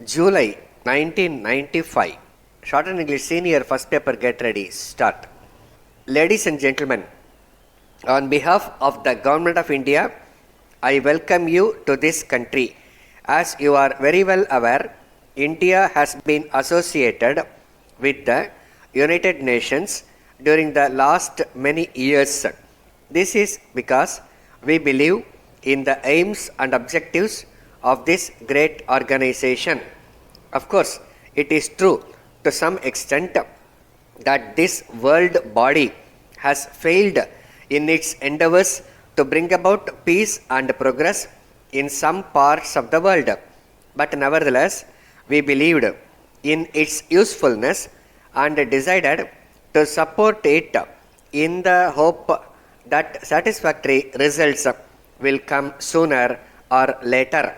July 1995. Shortened English Senior First Paper Get Ready. Start. Ladies and gentlemen, on behalf of the Government of India, I welcome you to this country. As you are very well aware, India has been associated with the United Nations during the last many years. This is because we believe in the aims and objectives of this great organization. Of course, it is true to some extent that this world body has failed in its endeavors to bring about peace and progress in some parts of the world. But nevertheless, we believed in its usefulness and decided to support it in the hope that satisfactory results will come sooner or later.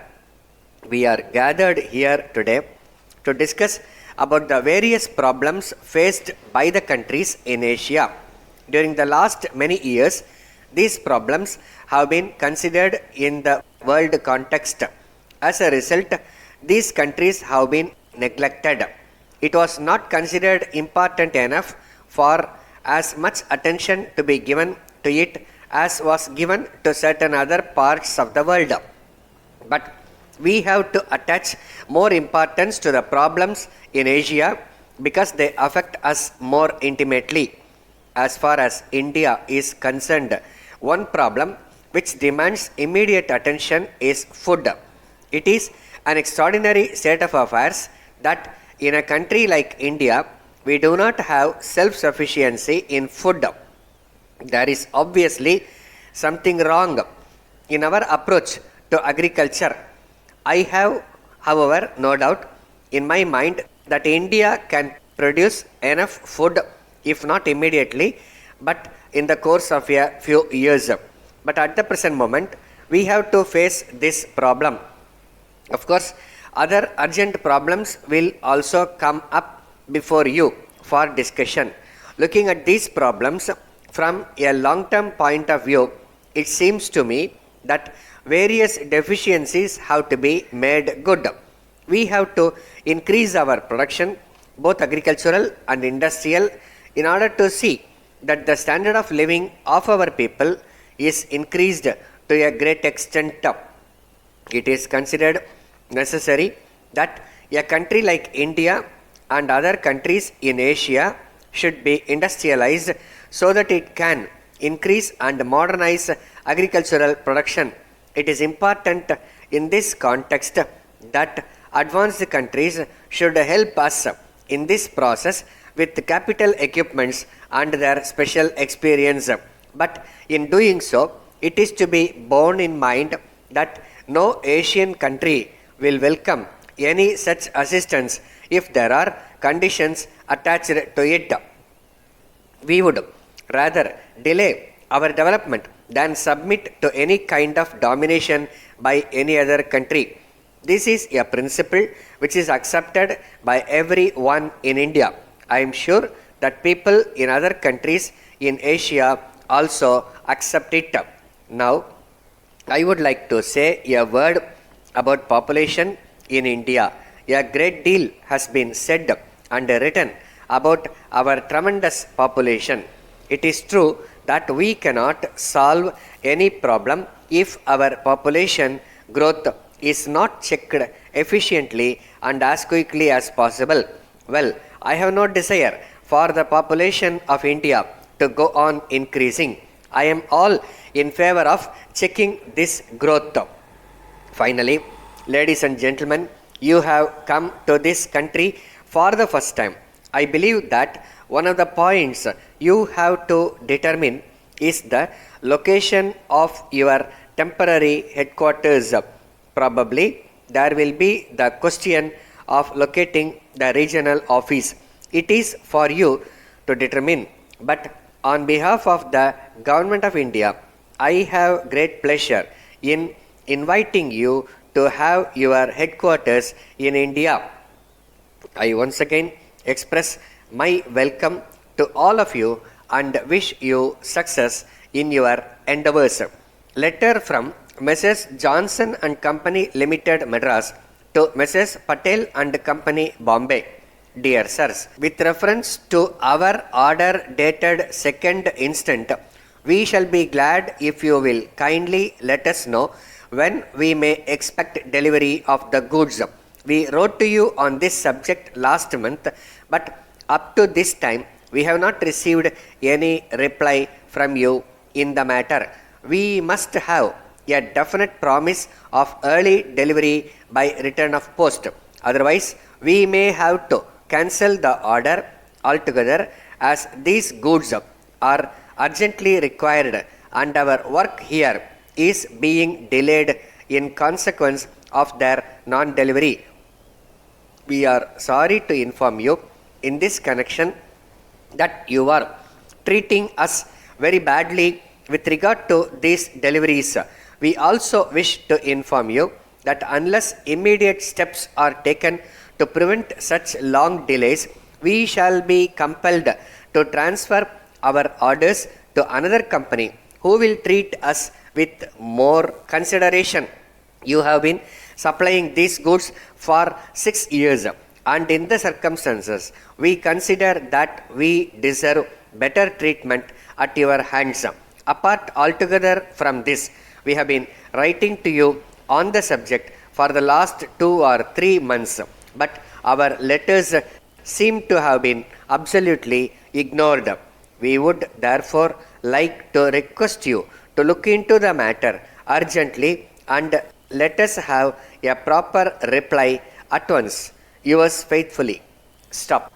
We are gathered here today to discuss about the various problems faced by the countries in Asia. During the last many years, these problems have been considered in the world context. As a result, these countries have been neglected. It was not considered important enough for as much attention to be given to it as was given to certain other parts of the world. But we have to attach more importance to the problems in Asia because they affect us more intimately. As far as India is concerned, one problem which demands immediate attention is food. It is an extraordinary state of affairs that in a country like India, we do not have self-sufficiency in food. There is obviously something wrong in our approach to agriculture. I have, however, no doubt in my mind that India can produce enough food, if not immediately, but in the course of a few years. But at the present moment, we have to face this problem. Of course, other urgent problems will also come up before you for discussion. Looking at these problems from a long-term point of view, it seems to me that various deficiencies have to be made good. We have to increase our production, both agricultural and industrial, in order to see that the standard of living of our people is increased to a great extent. It is considered necessary that a country like India and other countries in Asia should be industrialized so that it can increase and modernize agricultural production. It is important in this context that advanced countries should help us in this process with capital equipments and their special experience. But in doing so, it is to be borne in mind that no Asian country will welcome any such assistance if there are conditions attached to it. We would rather delay our development than submit to any kind of domination by any other country. This is a principle which is accepted by everyone in India. I am sure that people in other countries in Asia also accept it. Now, I would like to say a word about population in India. A great deal has been said and written about our tremendous population. It is true that we cannot solve any problem if our population growth is not checked efficiently and as quickly as possible. Well, I have no desire for the population of India to go on increasing. I am all in favor of checking this growth. Finally, ladies and gentlemen, you have come to this country for the first time. I believe that one of the points you have to determine is the location of your temporary headquarters. Probably there will be the question of locating the regional office. It is for you to determine. But on behalf of the Government of India, I have great pleasure in inviting you to have your headquarters in India. I once again express my welcome to all of you and wish you success in your endeavors. Letter from Messrs. Johnson and Company Limited, Madras, To Messrs. Patel and Company, Bombay. Dear Sirs, with reference to our order dated 2nd instant, we shall be glad if you will kindly let us know when we may expect delivery of the goods. We wrote to you on this subject last month, but up to this time we have not received any reply from you in the matter. We must have a definite promise of early delivery by return of post. Otherwise, we may have to cancel the order altogether, as these goods are urgently required and our work here is being delayed in consequence of their non-delivery. We are sorry to inform you in this connection that you are treating us very badly with regard to these deliveries. We also wish to inform you that unless immediate steps are taken to prevent such long delays, we shall be compelled to transfer our orders to another company who will treat us with more consideration. You have been supplying these goods for 6 years, and in the circumstances, we consider that we deserve better treatment at your hands. Apart altogether from this, we have been writing to you on the subject for the last 2 or 3 months, but our letters seem to have been absolutely ignored. We would therefore like to request you to look into the matter urgently and let us have a proper reply at once. Yours faithfully. Stop.